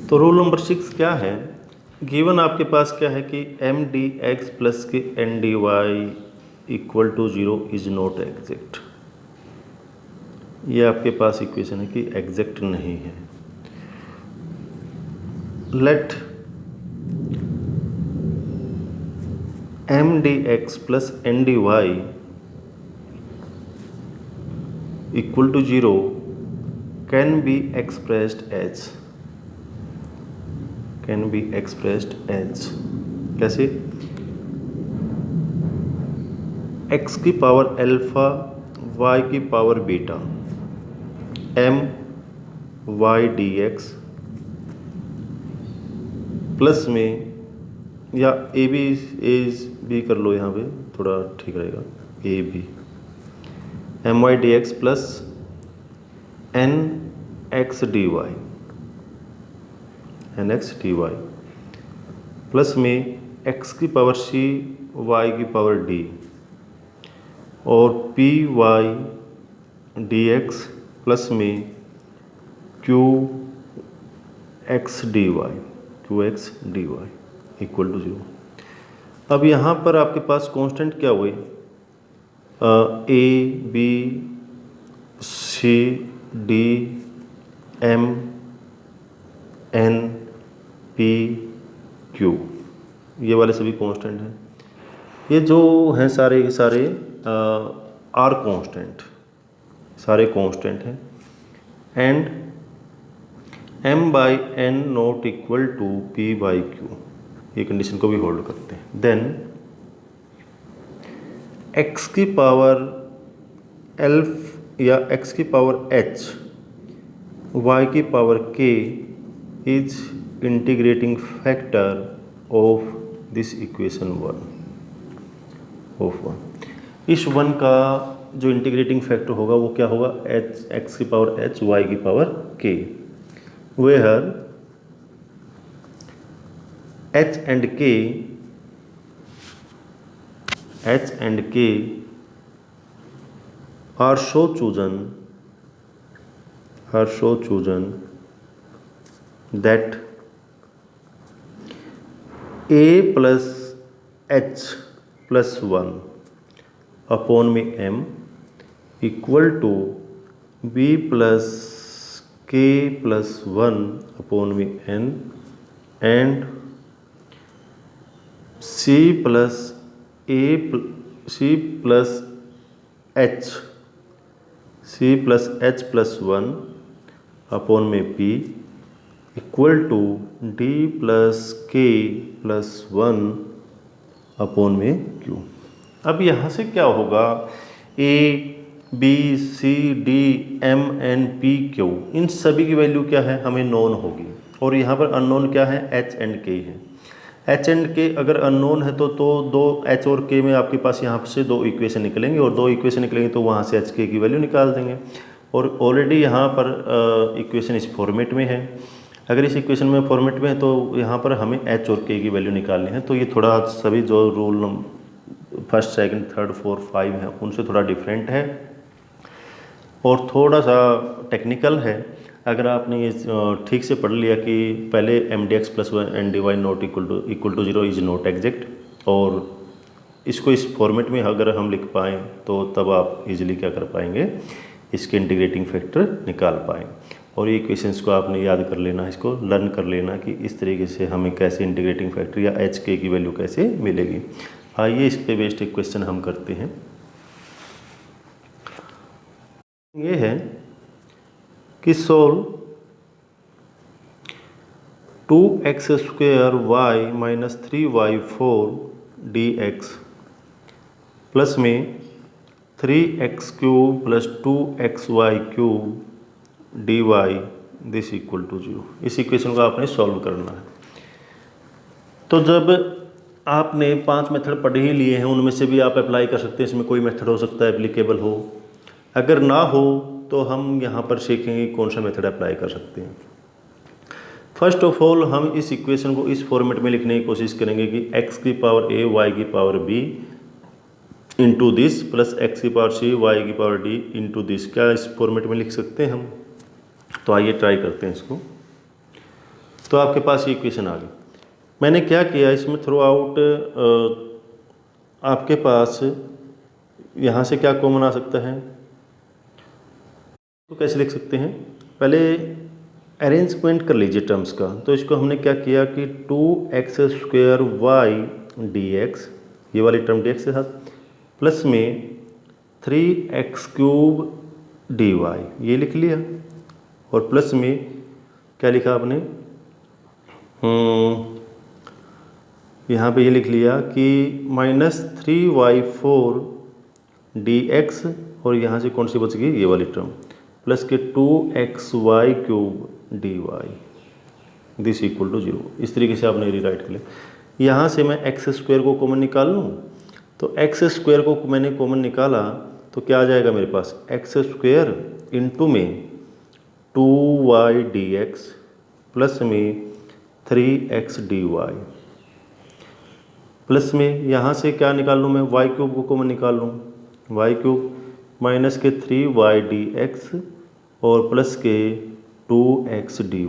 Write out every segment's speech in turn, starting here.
तो rule number 6 क्या है, गिवन आपके पास क्या है कि एम डी एक्स प्लस के N D Y equal to 0 is not exact. ये आपके पास इक्वेशन है कि एग्जैक्ट नहीं है। Let M D X plus N D Y equal to 0 can be expressed as कैसे, x की पावर अल्फा y की power beta M Y D X plus में, या ए बी कर लो, यहाँ पे थोड़ा ठीक रहेगा, A B M Y D X plus N X D Y plus में x की पावर c y की पावर d और P Y D X plus में Q X D Y equal to 0। अब यहाँ पर आपके पास कांस्टेंट क्या हुए, A B C D M N P Q, ये वाले सभी कांस्टेंट हैं। ये जो हैं सारे के सारे आर कांस्टेंट, सारे कांस्टेंट हैं। And M by N not equal to P by Q, ये कंडीशन को भी होल्ड करते हैं। देन एक्स की पावर एल्फ या एक्स की पावर एच वाई की power K is integrating factor of this equation 1। इस 1 का जो इंटीग्रेटिंग फैक्टर होगा वो क्या होगा, एच एक्स की पावर एच वाई की पावर के, वेयर एच एंड के are so chosen that a plus h plus 1 upon में m equal to b plus k plus 1 upon में n and c plus h plus 1 upon में p equal to d plus k plus 1 upon में q। अब यहाँ से क्या होगा, a b c d m n p q, इन सभी की वैल्यू क्या है, हमें नोन होगी। और यहाँ पर अननोन क्या है, h एंड k है। h एंड k अगर अननोन है तो दो h और k में आपके पास यहाँ से दो इक्वेशन निकलेंगे, और दो इक्वेशन निकलेंगे तो वहाँ से h k की वैल्यू निकाल देंगे। और ऑलरेडी यहाँ पर इक्वेशन इस फॉर्मेट में है। अगर इस इक्वेशन में फॉर्मेट में है तो यहाँ पर हमें h और k की वैल्यू निकालनी है। तो ये थोड़ा सभी जो rule first second third fourth 5 हैं उनसे थोड़ा डिफरेंट है और थोड़ा सा टेक्निकल है। अगर आपने ये ठीक से पढ़ लिया कि पहले M D X plus N D Y not equal to 0 is not exact, और इसको इस फॉर्मेट में अगर हम लिख पाएँ तो तब आप इजीली क्या कर पाएंगे, इसके इंटीग्रेटिंग फैक्टर निकाल पाएंगे। और ये इक्वेशंस को आपने याद कर लेना, इसको लर्न कर लेना कि इस तरीके से हमें कैसे इंटीग्रेटिंग फैक्टर या एच के की वैल्यू कैसे मिलेगी। आइए इस पे बेस्ड एक क्वेश्चन हम करते हैं। ये है कि solve 2x² y minus 3y4 dx plus में 3x³ plus 2xy³ dy this equal to 0। इस इक्वेशन को आपने सॉल्व करना है। तो जब आपने 5 मेथड पढ़ ही लिए हैं, उनमें से भी आप अप्लाई कर सकते हैं। इसमें कोई मेथड हो सकता है एप्लीकेबल हो, अगर ना हो तो हम यहाँ पर सीखेंगे कौन सा मेथड अप्लाई कर सकते हैं। फर्स्ट ऑफ ऑल हम इस इक्वेशन को इस फॉर्मेट में लिखने की कोशिश करेंगे कि x की पावर a y की power b into this plus x की पावर c y की पावर d इंटू दिस। क्या इस फॉर्मेट में लिख सकते हैं हम? तो आइए ट्राई करते हैं इसको। तो आपके पास ये इक्वेशन आ गई। मैंने क्या किया इसमें थ्रू आउट, आपके पास यहाँ से क्या कॉमन आ सकता है, तो कैसे लिख सकते हैं, पहले अरेंजमेंट कर लीजिए टर्म्स का। तो इसको हमने क्या किया कि 2x² y dx, ये वाली टर्म dx के साथ, प्लस में 3x³ dy, ये लिख लिया, और प्लस में क्या लिखा आपने, यहाँ पे ये लिख लिया कि -3y4 dx, और यहाँ से कौन सी बच गई, ये वाली टर्म, प्लस के 2xy³ dy, this equal to 0। इस तरीके से आपने रीराइट कर लिया। यहाँ से मैं x² को कॉमन निकाल लूँ, तो x² को मैंने कॉमन निकाला तो क्या आ जाएगा मेरे पास, x² इंटू में 2y dx प्लस में 3x dy, प्लस में यहाँ से क्या निकाल लूँ मैं, y³ को कॉमन निकाल लूँ, y³ माइनस के 3y dx और प्लस के 2x dy,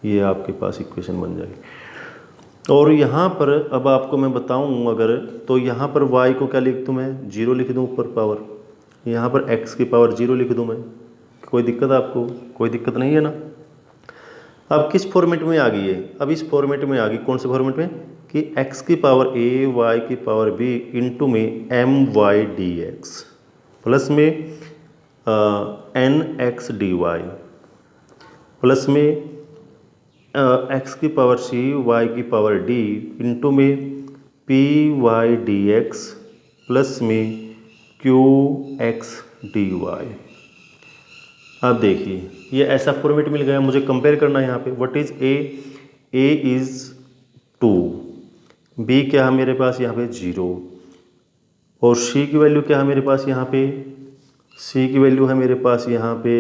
ये आपके पास इक्वेशन बन जाएगी। और यहाँ पर अब आपको मैं बताऊँ अगर, तो यहाँ पर y को क्या लिख दूँ मैं, 0 लिख दूँ ऊपर पावर, यहाँ पर x की पावर 0 लिख दूँ मैं, कोई दिक्कत आपको, कोई दिक्कत नहीं है ना। अब किस फॉर्मेट में आ गई है, अब इस फॉर्मेट में आ गई, कौन से फॉर्मेट में, कि x की पावर a y की पावर b इंटू में my dx प्लस में nx dy प्लस में x की पावर c y की पावर d इंटू में py dx प्लस में qx dy। अब देखिए ये ऐसा फॉर्मेट मिल गया, मुझे कंपेयर करना है यहाँ पे, what is a is 2, b क्या है मेरे पास यहाँ पे 0, और c की वैल्यू क्या है मेरे पास यहाँ पे, c की वैल्यू है मेरे पास यहाँ पे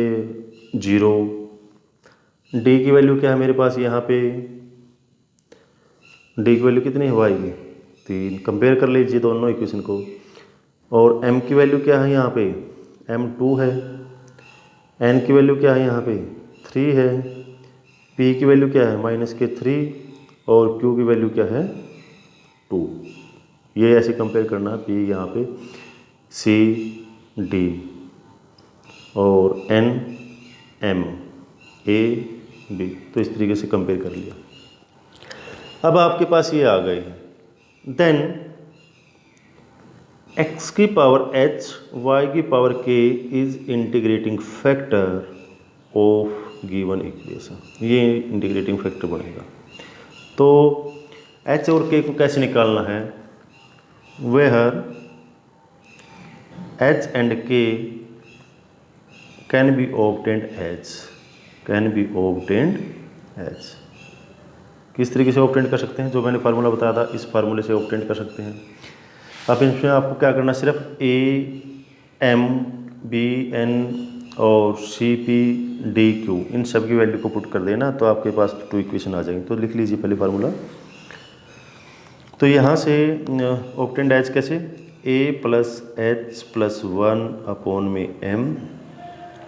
0, d की वैल्यू क्या है मेरे पास यहाँ पे, d की वैल्यू कितनी है y की 3, कंपेयर कर लीजिए दोनों इक्वेशन को। और m की वैल्यू क्या है यहाँ पे, m 2 है, n की वैल्यू क्या है यहाँ पे 3 है, p की वैल्यू क्या है -3, और q की वैल्यू क्या है 2। ये ऐसे कंपेयर करना है, p यहाँ पे c d और n m a b, तो इस तरीके से कंपेयर कर लिया। अब आपके पास ये आ गए, देन x की पावर h y की power k is integrating factor of given equation, ये इंटीग्रेटिंग फैक्टर बनेगा। तो h और k को कैसे निकालना है, where h and k can be obtained as, किस तरीके से ऑब्टेंड कर सकते हैं, जो मैंने फार्मूला बताया था इस फार्मूले से ऑब्टेंड कर सकते हैं। अब इसमें आपको क्या करना, सिर्फ a m b n और c p d q इन सब की वैल्यू को पुट कर देना, तो आपके पास 2 इक्वेशन आ जाएंगे। तो लिख लीजिए पहले फार्मूला। तो यहाँ से ऑब्टेंड एज कैसे, a plus h plus 1 upon में m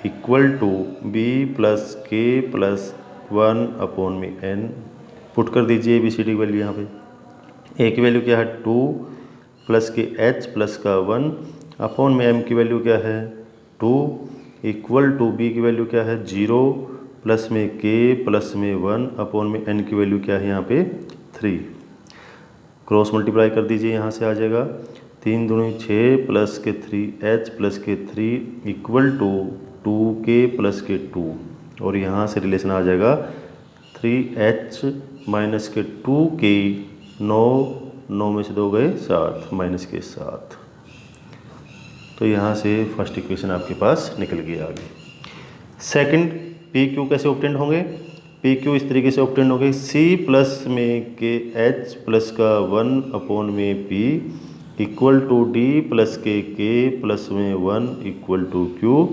equal to b plus k plus 1 upon में n, पुट कर दीजिए ABCD की वैल्यू। यहाँ पे a की वैल्यू क्या है 2 प्लस के h प्लस का 1 अपॉन में m की वैल्यू क्या है 2 इक्वल टू b की वैल्यू क्या है 0 प्लस में k प्लस में 1 अपॉन में n की वैल्यू क्या है यहाँ पे 3। क्रॉस मल्टीप्लाई कर दीजिए, यहाँ से आ जाएगा 3 दूनी 6 प्लस के 3h प्लस के 3 इक्वल टू 2k प्लस के 2, और यहाँ से रिलेशन आ जाएगा 3h माइनस के 2k, 9 में से 2 गए 7 माइनस के 7। तो यहाँ से फर्स्ट इक्वेशन आपके पास निकल गई आगे। सेकंड पी क्यू कैसे ऑब्टेंड होंगे, पी क्यू इस तरीके से ऑब्टेंड होंगे, सी प्लस में के एच प्लस का 1 अपॉन में P equal to D plus K plus में 1 इक्वल टू क्यू।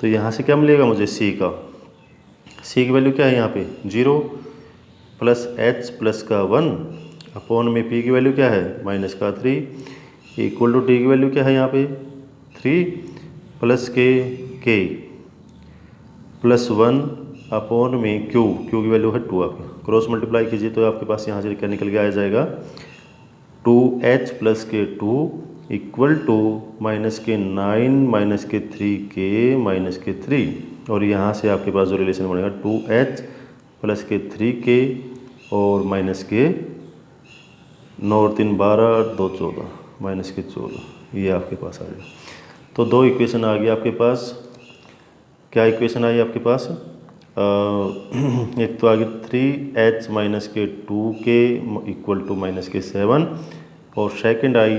तो यहाँ से क्या मिलेगा मुझे, सी की वैल्यू क्या है यहाँ पे 0 प्लस एच प्लस का 1 अपॉन में पी की वैल्यू क्या है माइनस का 3 इक्वल टू डी की वैल्यू क्या है यहाँ पे 3 प्लस के प्लस 1 अपॉन में क्यू की वैल्यू है 2 आपकी, क्रॉस मल्टीप्लाई कीजिए तो आपके पास यहाँ से क्या निकल के आ जाएगा 2h प्लस के 2 इक्वल टू माइनस के 9 माइनस के 3k माइनस के 3, और यहाँ से आपके पास जो रिलेशन बनेगा 2h प्लस के 3k और माइनस के 9 और 3 12 2 14 माइनस के 14, ये आपके पास आ जाएगा। तो दो इक्वेशन आ गई आपके पास। क्या इक्वेशन आई आपके पास? एक तो आ गई 3h माइनस के 2k इक्वल टू माइनस के 7, और सेकंड आई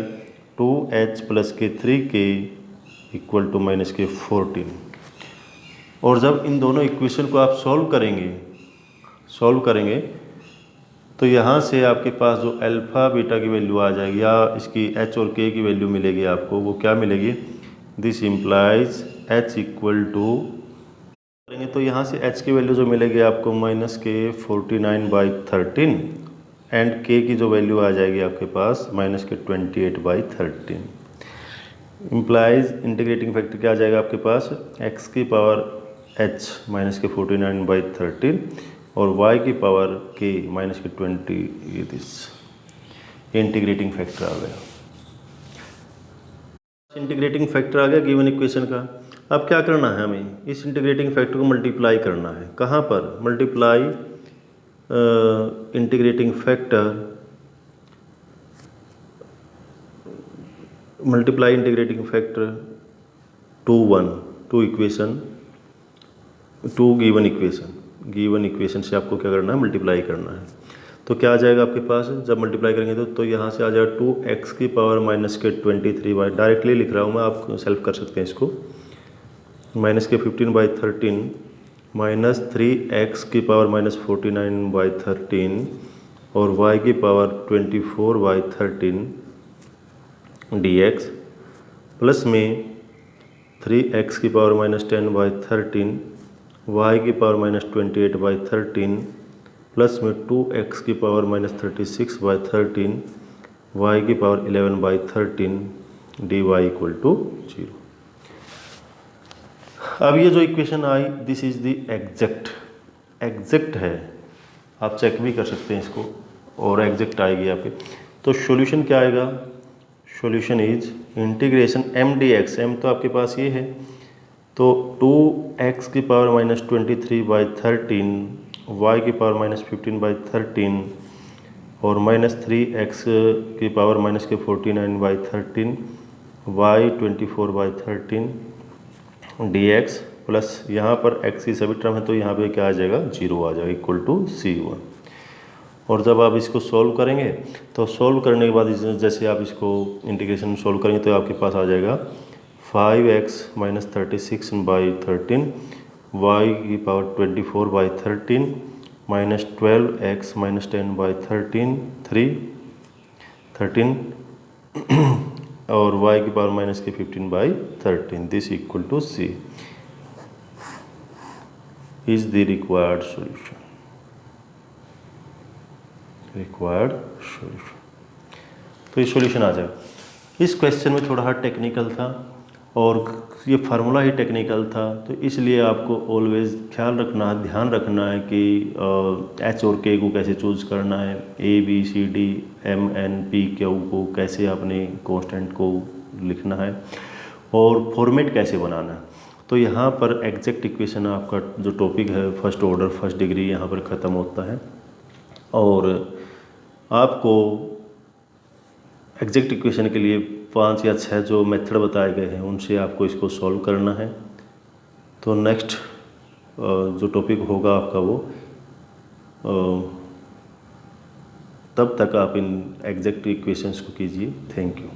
2h प्लस के 3k इक्वल टू माइनस के 14। और जब इन दोनों इक्वेशन को आप सॉल्व करेंगे तो यहाँ से आपके पास जो अल्फ़ा बीटा की वैल्यू आ जाएगी या इसकी h और k की वैल्यू मिलेगी आपको, वो क्या मिलेगी? This implies h equal to करेंगे तो यहाँ से h की वैल्यू जो मिलेगी आपको माइनस के 49/13 एंड k की जो वैल्यू आ जाएगी आपके पास माइनस के 28/13। इम्प्लाइज इंटीग्रेटिंग फैक्टर क्या आ जाएगा आपके पास? x की पावर h माइनस के 49/13 और y की पावर k माइनस के 20, ये दिस इंटीग्रेटिंग फैक्टर आ गया। इंटीग्रेटिंग फैक्टर आ गया गिवन इक्वेशन का। अब क्या करना है हमें? इस इंटीग्रेटिंग फैक्टर को मल्टीप्लाई करना है। कहाँ पर? Multiply integrating factor, multiply integrating factor to equation, to given equation से आपको क्या करना है? मल्टीप्लाई करना है। तो क्या आ जाएगा आपके पास जब मल्टीप्लाई करेंगे तो यहाँ से आ जाएगा 2x की पावर माइनस के 23, डायरेक्टली लिख रहा हूँ मैं, आप सेल्फ कर सकते हैं इसको, माइनस के 15/13 माइनस 3x की पावर माइनस 49/13 और y की पावर 24/13 dx प्लस में 3x की पावर माइनस 10/13 y की पावर माइनस 28/13 प्लस में 2x की पावर माइनस 36/13 y की पावर 11/13 dy इक्वल टू 0। अब ये जो equation I this is the exact है, आप चेक भी कर सकते हैं इसको, और एग्जैक्ट आएगी आपके। तो सॉल्यूशन क्या आएगा? Solution is integration m dx, m तो आपके पास ये है, तो 2x की पावर माइनस 23/13 y की पावर माइनस 15/13 और माइनस 3x की पावर माइनस के 49/13 y 24/13 dx प्लस यहाँ पर x की सभी टर्म है तो यहाँ पे क्या आ जाएगा? 0 आ जाएगा इक्वल टू C1। और जब आप इसको सॉल्व करेंगे तो सॉल्व करने के बाद जैसे आप इसको इंटीग्रेशन सॉल्व करेंगे तो आपके पास आ जाएगा 5x माइनस 36/13 y की पावर 24/13 माइनस 12x माइनस 10/13 13 और y की पावर माइनस के 15/13, this equal to C is the required solution. तो ये सॉल्यूशन आ जाएगा। इस क्वेश्चन में थोड़ा टेक्निकल था और ये फार्मूला ही टेक्निकल था, तो इसलिए आपको ऑलवेज ध्यान रखना है कि h और k को कैसे चूज करना है, a b c d m n p q को कैसे आपने कांस्टेंट को लिखना है और फॉर्मेट कैसे बनाना है। तो यहाँ पर एग्जैक्ट इक्वेशन आपका जो टॉपिक है फर्स्ट ऑर्डर फर्स्ट डिग्री यहाँ पर ख़त्म होता है, और आपको एग्जैक्ट इक्वेशन के लिए 5 या 6 जो मेथड बताए गए हैं उनसे आपको इसको सॉल्व करना है। तो नेक्स्ट जो टॉपिक होगा आपका वो तब तक आप इन एग्जैक्ट इक्वेशंस को कीजिए। Thank you.